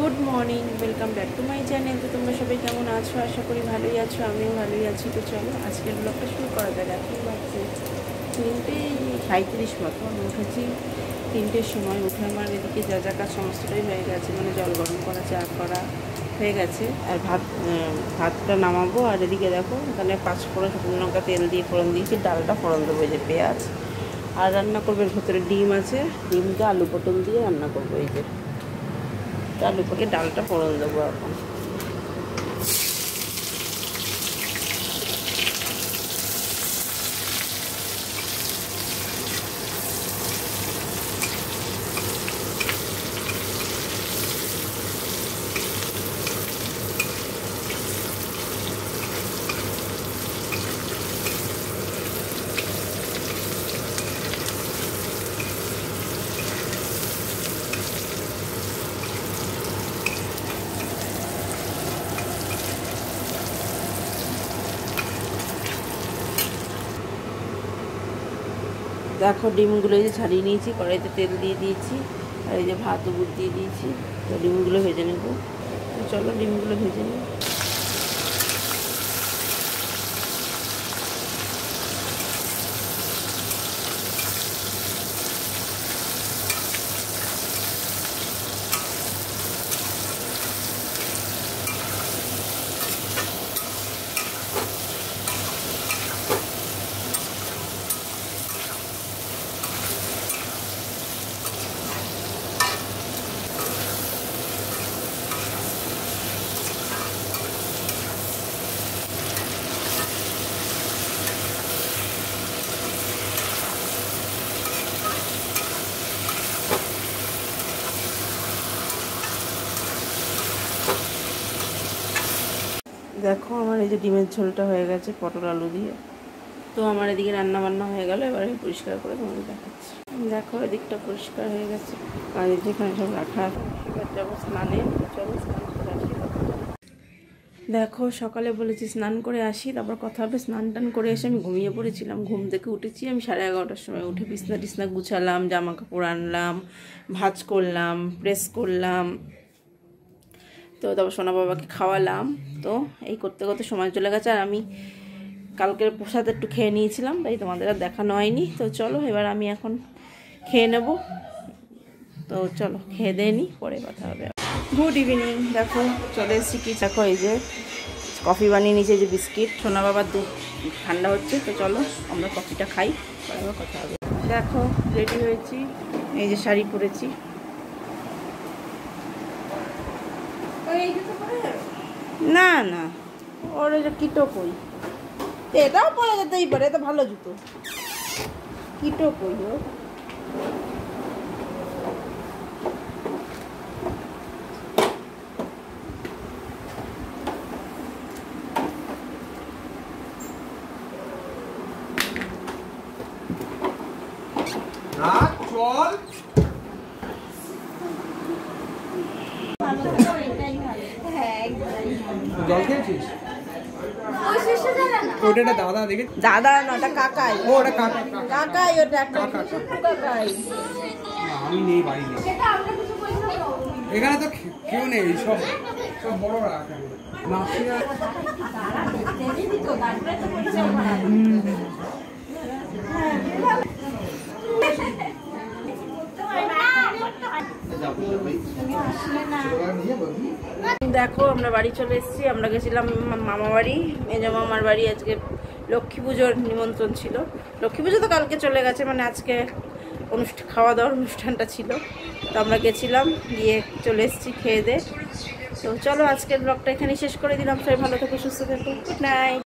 Good morning, welcome back to my channel. তো তোমরা সবাই কেমন আছো? আশা করি ভালোই আছো, আমিও ভালোই আছি। তো চলো আজকের ব্লগটা শুরু করা যাক। এখন বাজছে 3:37 মতো। আমি উঠেছি 3টের সময়। উঠে আমার এদিকে যা যা কাজ সমস্তটাই হয়ে গেছে, মানে জল গরম করা, চা করা হয়ে গেছে। আর ভাতটা নামাবো। আর এদিকে দেখো এখানে 5 ফোড়ন, শুকনো লঙ্কা তেল দিয়ে ফোড়ন দিয়েছি। ডালটা ফোড়ন দেবো, এই যে পেঁয়াজ। আর রান্না করবো, এর ভেতরে ডিম আছে, ডিমটা আলু পটল দিয়ে রান্না করবো। এই যে আলু পটে ডালটা ফোড়ন দেবো এখন। দেখো ডিমগুলো এই যে ছাড়িয়ে নিয়েছি, কড়াইতে তেল দিয়ে দিয়েছি, আর এই যে ভাত উবুর দিয়ে দিয়েছি। তো ডিমগুলো ভেজে নেব। তো চলো ডিমগুলো ভেজে নিই। দেখো আমার এই যে ডিমের ঝোলটা হয়ে গেছে পটল আলু দিয়ে। তো আমার এদিকে রান্না বান্না হয়ে গেল। এবার আমি পরিষ্কার করে তোমাদের দেখাচ্ছি। দেখো এদিকটা পরিষ্কার হয়ে গেছে, কাজের যেখানে সব রাখা আছে। এবার যাবো স্নানে। চলো স্নান করে আসি। দেখো সকালে বলেছি স্নান করে আসি, তারপর কথা হবে। স্নান টান করে এসে আমি ঘুমিয়ে পড়েছিলাম। ঘুম থেকে উঠেছি আমি 11:30টার সময়। উঠে বিছনা টিছনা গুছালাম, জামা কাপড় আনলাম, ভাঁজ করলাম, প্রেস করলাম। তো তারপর সোনা বাবাকে খাওয়ালাম। তো এই করতে করতে সময় চলে গেছে। আর আমি কালকের প্রসাদ একটু খেয়ে নিয়েছিলাম, তাই তোমাদের আর দেখানো হয়নি। তো চলো এবার আমি এখন খেয়ে নেব। তো চলো খেয়ে দিয়ে নিই, পরে কথা হবে। Good evening. দেখো চলে এসেছি। কি দেখো এই যে কফি বানিয়ে নিয়েছে, যে বিস্কিট। সোনা বাবার দুধ ঠান্ডা হচ্ছে। তো চলো আমরা কফিটা খাই, পরে আবার কথা হবে। দেখো রেডি হয়েছি, এই যে শাড়ি পরেছি। না না, ওর যে কিটো কই, এটাও পরে যেতেই পারে, এটা ভালো জুতো। কিটো কই ও? জল খেয়েছিস? ওটা দাদা দেখে, দাদা না, ওটা কাকাই। ও ওটা কাকা, কাকাই ওটা, কাকাই। আমি নেই, বাড়ি নেই। এখানে তো কেউ নেই, সব সব বড়রা। মাফিয়া দেখো আমরা বাড়ি চলে এসেছি। আমরা গেছিলাম মামা বাড়ি, মেজো মামার বাড়ি। আজকে লক্ষ্মী পুজোর নিমন্ত্রণ ছিল। লক্ষ্মী পুজো তো কালকে চলে গেছে, মানে আজকে খাওয়া দাওয়ার অনুষ্ঠানটা ছিল। তো আমরা গেছিলাম, গিয়ে চলে এসেছি খেয়ে দিয়ে। তো চলো আজকের ব্লগটা এখানেই শেষ করে দিলাম। সবাই ভালো থেকো, সুস্থ থেকো। Good night.